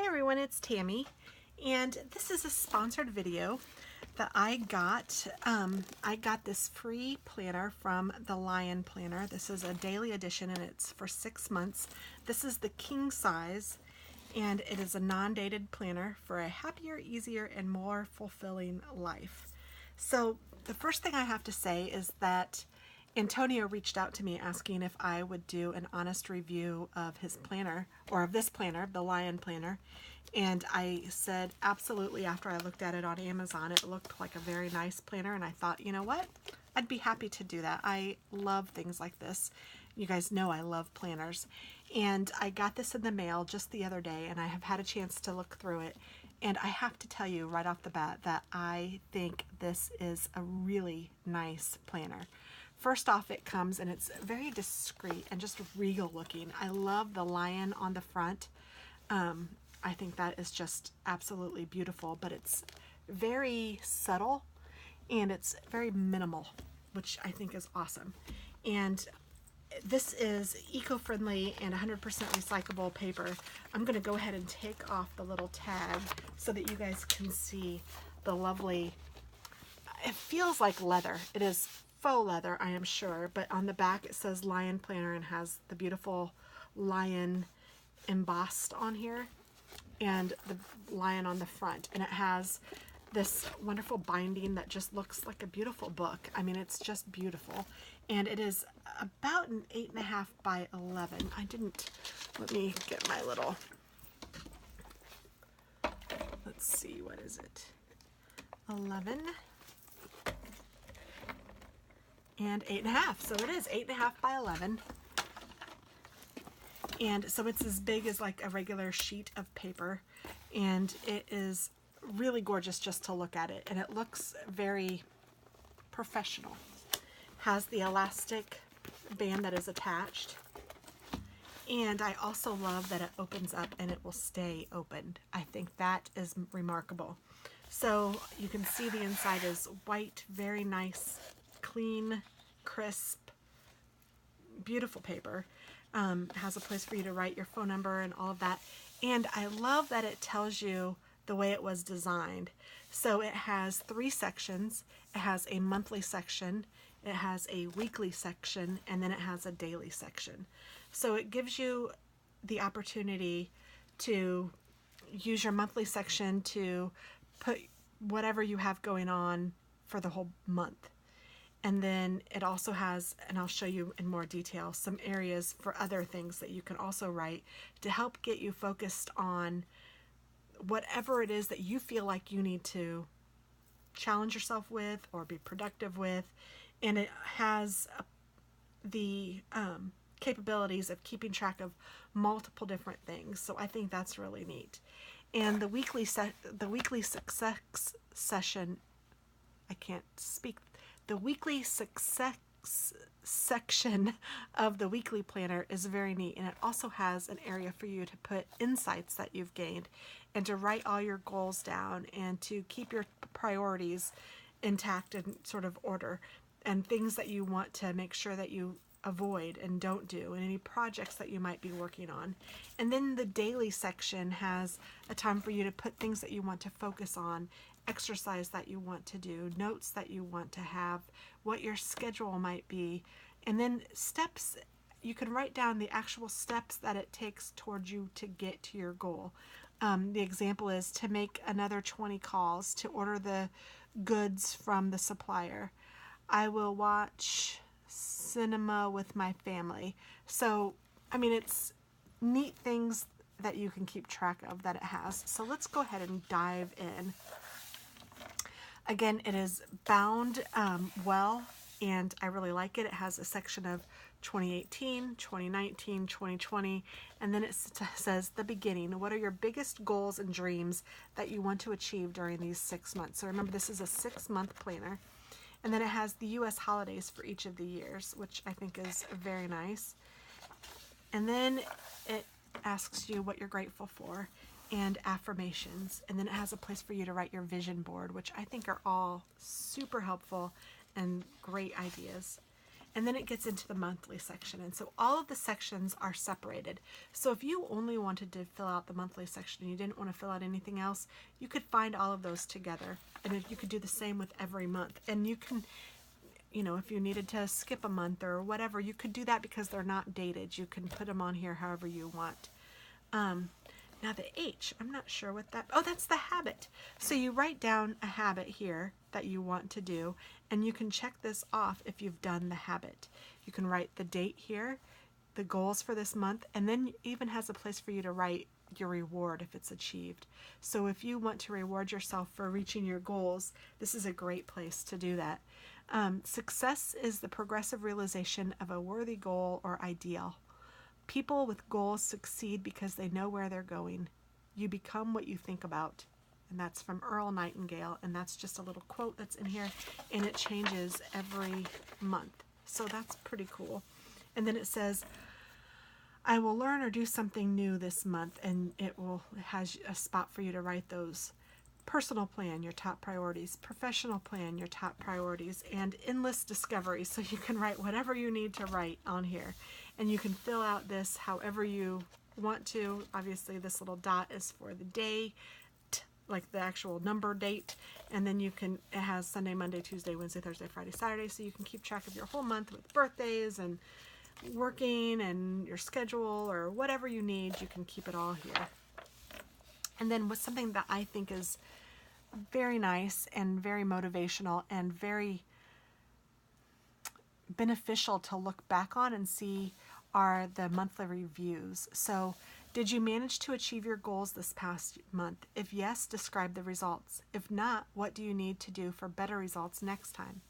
everyone, it's Tammy, and this is a sponsored video that I got. I got this free planner from the Lion Planner. This is a daily edition and it's for 6 months. This is the king size and it is a non-dated planner for a happier, easier, and more fulfilling life. So the first thing I have to say is that Antonio reached out to me asking if I would do an honest review of his planner, or of this planner, the Lion Planner, and I said absolutely. After I looked at it on Amazon, it looked like a very nice planner, and I thought, you know what, I'd be happy to do that. I love things like this. You guys know I love planners, and I got this in the mail just the other day, and I have had a chance to look through it, and I have to tell you right off the bat that I think this is a really nice planner. First off, it comes and it's very discreet and just regal looking. I love the lion on the front. I think that is just absolutely beautiful, but it's very subtle and it's very minimal, which I think is awesome. And this is eco-friendly and 100% recyclable paper. I'm going to go ahead and take off the little tag so that you guys can see the lovely, it feels like leather. It is faux leather, I am sure, but on the back it says Lion Planner and has the beautiful lion embossed on here and the lion on the front, and it has this wonderful binding that just looks like a beautiful book. I mean, it's just beautiful, and it is about an 8.5 by 11. Let me get my little, let's see, what is it, 11 and 8.5, so it is 8.5 by 11, and so it's as big as like a regular sheet of paper, and it is really gorgeous just to look at it, and it looks very professional. Has the elastic band that is attached, and I also love that it opens up and it will stay opened. I think that is remarkable. So you can see the inside is white, very nice, clean, crisp, beautiful paper. It has a place for you to write your phone number and all of that. And I love that it tells you the way it was designed. So it has 3 sections. It has a monthly section, it has a weekly section, and then it has a daily section. So it gives you the opportunity to use your monthly section to put whatever you have going on for the whole month. And then it also has, and I'll show you in more detail, some areas for other things that you can also write to help get you focused on whatever it is that you feel like you need to challenge yourself with or be productive with. And it has the capabilities of keeping track of multiple different things. So I think that's really neat. And the weekly success session, I can't speak. The weekly success section of the weekly planner is very neat, and it also has an area for you to put insights that you've gained and to write all your goals down and to keep your priorities intact and sort of order, and things that you want to make sure that you avoid and don't do, and any projects that you might be working on. And then the daily section has a time for you to put things that you want to focus on, exercise that you want to do, notes that you want to have, what your schedule might be, and then steps. You can write down the actual steps that it takes towards you to get to your goal. The example is to make another 20 calls to order the goods from the supplier. I will watch cinema with my family. So, I mean, it's neat things that you can keep track of that it has. So let's go ahead and dive in. Again, it is bound well, and I really like it. It has a section of 2018, 2019, 2020, and then it says the beginning. What are your biggest goals and dreams that you want to achieve during these 6 months? So remember, this is a 6-month planner. And then it has the U.S. holidays for each of the years, which I think is very nice. And then it asks you what you're grateful for and affirmations. And then it has a place for you to write your vision board, which I think are all super helpful and great ideas. and then it gets into the monthly section. And so all of the sections are separated. So if you only wanted to fill out the monthly section and you didn't want to fill out anything else, you could find all of those together. And if you could do the same with every month. And you can, you know, if you needed to skip a month or whatever, you could do that because they're not dated. You can put them on here however you want. Now the H, I'm not sure what that, oh, that's the habit. So you write down a habit here that you want to do, and you can check this off if you've done the habit. You can write the date here, the goals for this month, and then even has a place for you to write your reward if it's achieved. So if you want to reward yourself for reaching your goals, this is a great place to do that. Success is the progressive realization of a worthy goal or ideal. People with goals succeed because they know where they're going. You become what you think about. And that's from Earl Nightingale. And that's just a little quote that's in here. And it changes every month. So that's pretty cool. And then it says, I will learn or do something new this month. And it has a spot for you to write those. Personal plan, your top priorities. Professional plan, your top priorities. And endless discovery. So you can write whatever you need to write on here. And you can fill out this however you want to. Obviously, this little dot is for the day, like the actual number date. And then you can, it has Sunday, Monday, Tuesday, Wednesday, Thursday, Friday, Saturday. So you can keep track of your whole month with birthdays and working and your schedule or whatever you need. You can keep it all here. And then with something that I think is very nice and very motivational and very beneficial to look back on and see are the monthly reviews. So, did you manage to achieve your goals this past month? If yes, describe the results. If not, what do you need to do for better results next time?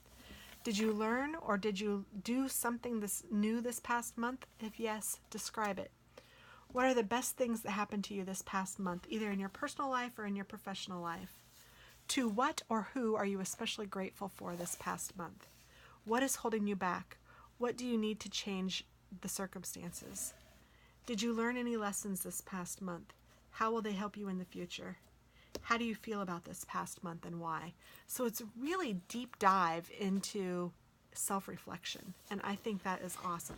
Did you learn or did you do something new this past month? If yes, describe it. What are the best things that happened to you this past month, either in your personal life or in your professional life? To what or who are you especially grateful for this past month? What is holding you back? What do you need to change the circumstances? Did you learn any lessons this past month? How will they help you in the future? How do you feel about this past month and why? So it's a really deep dive into self-reflection, and I think that is awesome.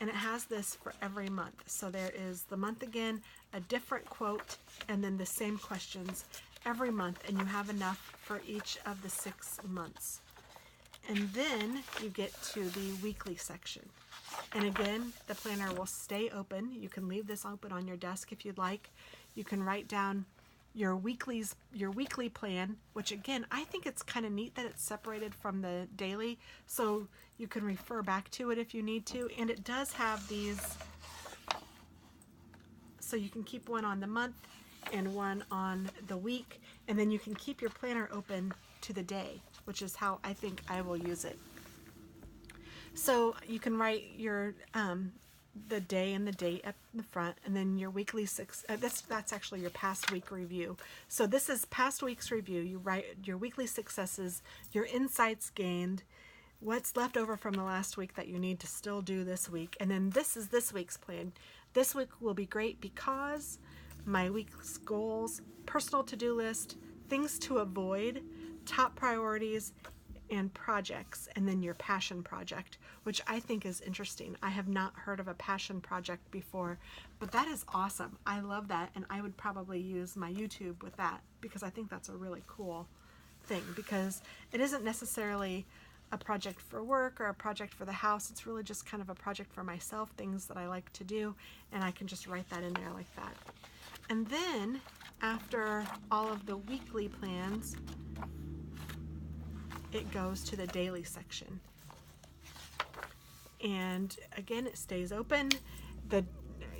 And it has this for every month. So there is the month again, a different quote, and then the same questions every month, and you have enough for each of the 6 months. And then you get to the weekly section. And again, the planner will stay open. You can leave this open on your desk if you'd like. You can write down your weekly plan, which again, I think it's kind of neat that it's separated from the daily, so you can refer back to it if you need to. And it does have these, so you can keep one on the month and one on the week, and then you can keep your planner open to the day, which is how I think I will use it. So you can write your the day and the date up in the front, and then your weekly that's actually your past week review. So this is past week's review. You write your weekly successes, your insights gained, what's left over from the last week that you need to still do this week, and then this is this week's plan. This week will be great because my week's goals, personal to-do list, things to avoid, top priorities, and projects, and then your passion project, which I think is interesting. I have not heard of a passion project before, but that is awesome. I love that, and I would probably use my YouTube with that because I think that's a really cool thing, because it isn't necessarily a project for work or a project for the house. It's really just kind of a project for myself, things that I like to do, and I can just write that in there like that. And then after all of the weekly plans, it goes to the daily section. And again, it stays open.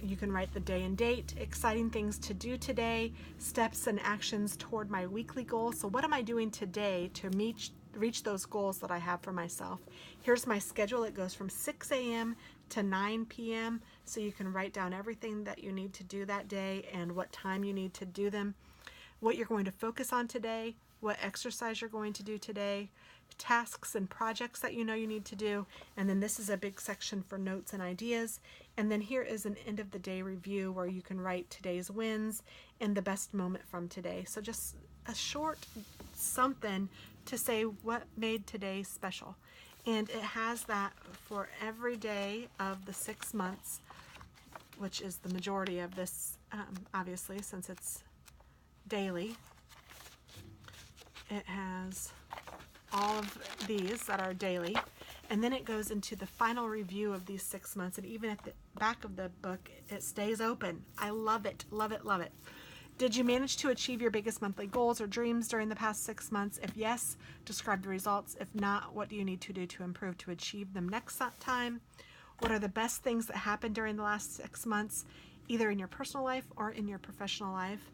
You can write the day and date, exciting things to do today, steps and actions toward my weekly goal. So what am I doing today to reach those goals that I have for myself? Here's my schedule. It goes from 6 a.m. to 9 p.m. So you can write down everything that you need to do that day and what time you need to do them, what you're going to focus on today, what exercise you're going to do today, tasks and projects that you know you need to do, and then this is a big section for notes and ideas. And then here is an end of the day review where you can write today's wins and the best moment from today. So just a short something to say what made today special. And it has that for every day of the 6 months, which is the majority of this, obviously, since it's daily. It has all of these that are daily. And then it goes into the final review of these 6 months. And even at the back of the book, it stays open. I love it, love it, love it. Did you manage to achieve your biggest monthly goals or dreams during the past 6 months? If yes, describe the results. If not, what do you need to do to improve to achieve them next time? What are the best things that happened during the last 6 months, either in your personal life or in your professional life?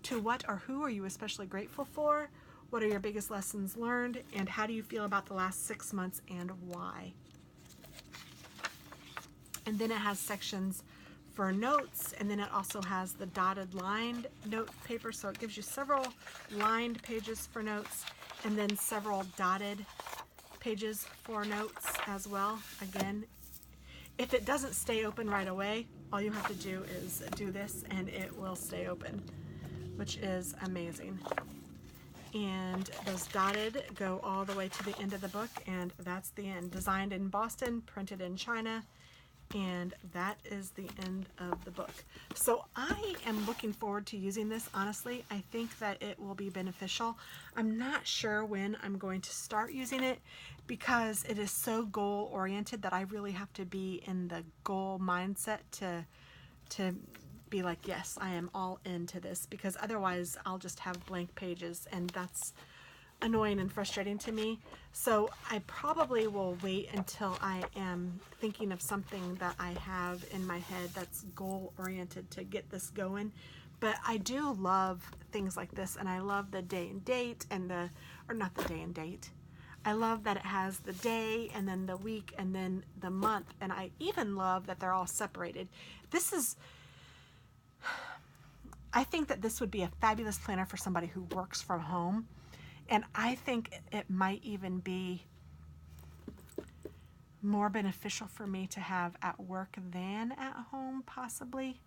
To what or who are you especially grateful for? What are your biggest lessons learned? And how do you feel about the last 6 months and why? And then it has sections for notes, and then it also has the dotted lined note paper, so it gives you several lined pages for notes and then several dotted pages for notes as well. Again, if it doesn't stay open right away, all you have to do is do this and it will stay open, which is amazing. And those dotted go all the way to the end of the book, and that's the end. Designed in Boston, printed in China, and that is the end of the book. So I am looking forward to using this. Honestly, I think that it will be beneficial. I'm not sure when I'm going to start using it because it is so goal oriented that I really have to be in the goal mindset to be like, yes, I am all into this, because otherwise I'll just have blank pages, and that's annoying and frustrating to me. So I probably will wait until I am thinking of something that I have in my head that's goal oriented to get this going. But I do love things like this, and I love the day and date and or not the day and date. I love that it has the day and then the week and then the month, and I even love that they're all separated. I think that this would be a fabulous planner for somebody who works from home. And I think it might even be more beneficial for me to have at work than at home, possibly.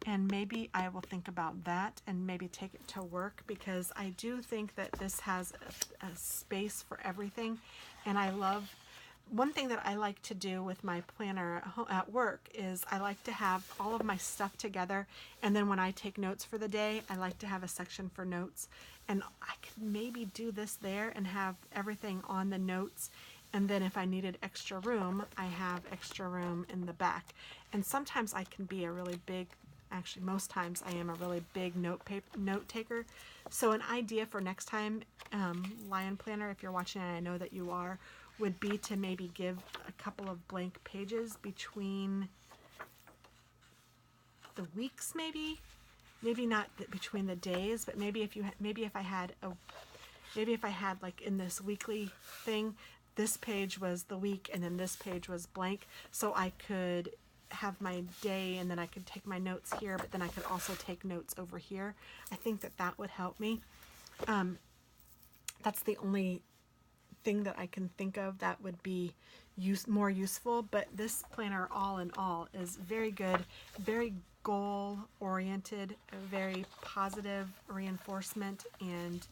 And maybe I will think about that and maybe take it to work, because I do think that this has a space for everything. And I love, one thing that I like to do with my planner at work is I like to have all of my stuff together, and then when I take notes for the day, I like to have a section for notes. And I could maybe do this there and have everything on the notes, and then if I needed extra room, I have extra room in the back. And sometimes I can be a really big, actually most times I am a really big note taker. So an idea for next time, Lion Planner, if you're watching and I know that you are, would be to maybe give a couple of blank pages between the weeks, maybe not between the days, but maybe if I had like in this weekly thing, this page was the week and then this page was blank, so I could have my day and then I could take my notes here, but then I could also take notes over here. I think that would help me. That's the only thing that I can think of that would be more useful, but this planner all in all is very good, very goal oriented, very positive reinforcement, and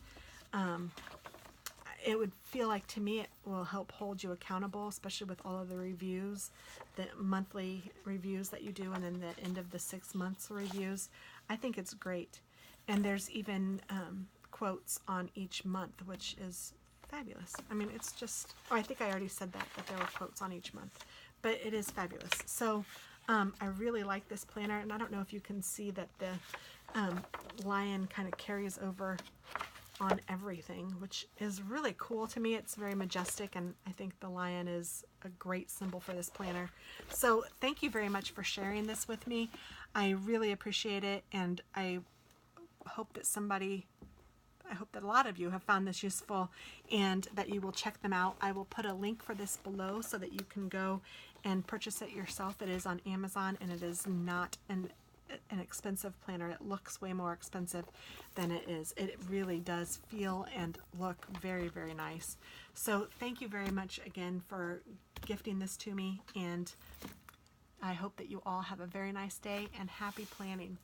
it would feel like, to me, it will help hold you accountable, especially with all of the reviews, the monthly reviews that you do, and then the end of the 6 months reviews. I think it's great. And there's even quotes on each month, which is fabulous. I mean, it's just, I think I already said that there were quotes on each month, but it is fabulous. So I really like this planner, and I don't know if you can see that the lion kind of carries over on everything, which is really cool to me. It's very majestic, and I think the lion is a great symbol for this planner. So thank you very much for sharing this with me. I really appreciate it, and I hope that a lot of you have found this useful and that you will check them out. I will put a link for this below so that you can go and purchase it yourself. It is on Amazon, and it is not an expensive planner. It looks way more expensive than it is. It really does feel and look very, very nice. So thank you very much again for gifting this to me, and I hope that you all have a very nice day and happy planning.